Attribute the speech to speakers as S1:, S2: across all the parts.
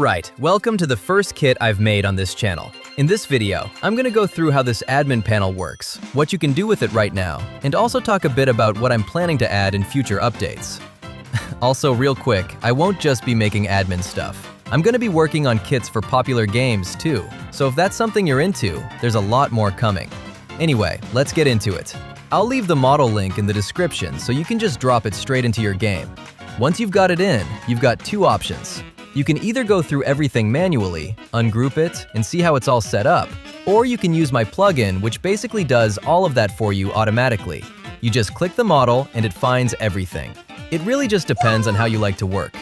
S1: Right, welcome to the first kit I've made on this channel. In this video, I'm gonna go through how this admin panel works, what you can do with it right now, and also talk a bit about what I'm planning to add in future updates. Also, real quick, I won't just be making admin stuff. I'm gonna be working on kits for popular games too, so if that's something you're into, there's a lot more coming. Anyway, let's get into it. I'll leave the model link in the description so you can just drop it straight into your game. Once you've got it in, you've got two options. You can either go through everything manually, ungroup it, and see how it's all set up, or you can use my plugin, which basically does all of that for you automatically. You just click the model and it finds everything. It really just depends on how you like to work.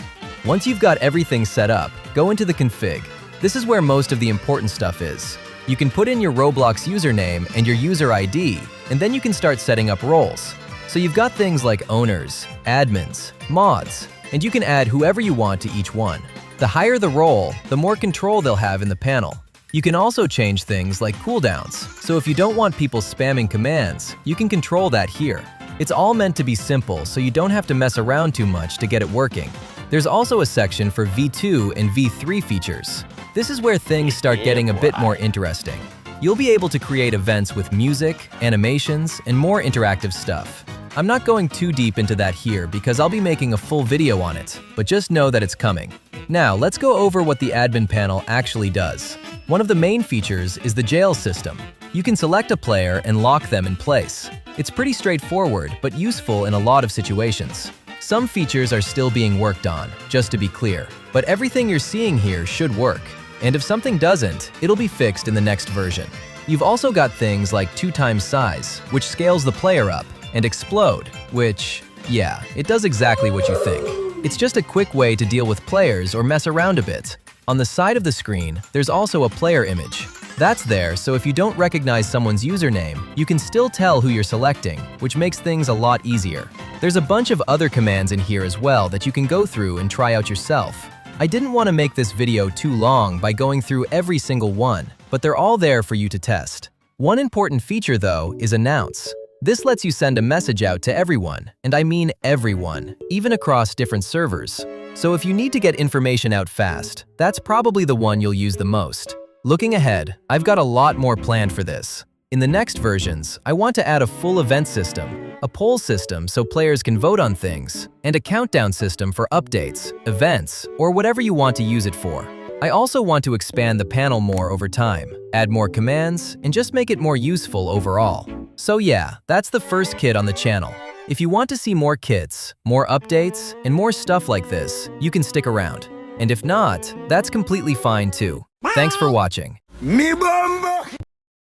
S1: Once you've got everything set up, go into the config. This is where most of the important stuff is. You can put in your Roblox username and your user ID, and then you can start setting up roles. So you've got things like owners, admins, mods, and you can add whoever you want to each one. The higher the role, the more control they'll have in the panel. You can also change things like cooldowns, so if you don't want people spamming commands, you can control that here. It's all meant to be simple, so you don't have to mess around too much to get it working. There's also a section for V2 and V3 features. This is where things start getting a bit more interesting. You'll be able to create events with music, animations, and more interactive stuff. I'm not going too deep into that here because I'll be making a full video on it, but just know that it's coming. Now, let's go over what the admin panel actually does. One of the main features is the jail system. You can select a player and lock them in place. It's pretty straightforward, but useful in a lot of situations. Some features are still being worked on, just to be clear, but everything you're seeing here should work. And if something doesn't, it'll be fixed in the next version. You've also got things like 2x size, which scales the player up, and explode, which, yeah, it does exactly what you think. It's just a quick way to deal with players or mess around a bit. On the side of the screen, there's also a player image. That's there so if you don't recognize someone's username, you can still tell who you're selecting, which makes things a lot easier. There's a bunch of other commands in here as well that you can go through and try out yourself. I didn't want to make this video too long by going through every single one, but they're all there for you to test. One important feature though is Announce. This lets you send a message out to everyone, and I mean everyone, even across different servers. So if you need to get information out fast, that's probably the one you'll use the most. Looking ahead, I've got a lot more planned for this. In the next versions, I want to add a full event system, a poll system so players can vote on things, and a countdown system for updates, events, or whatever you want to use it for. I also want to expand the panel more over time, add more commands, and just make it more useful overall. So yeah, that's the first kit on the channel. If you want to see more kits, more updates, and more stuff like this, you can stick around. And if not, that's completely fine too. Thanks for watching.
S2: Me bumbo!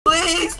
S2: Please!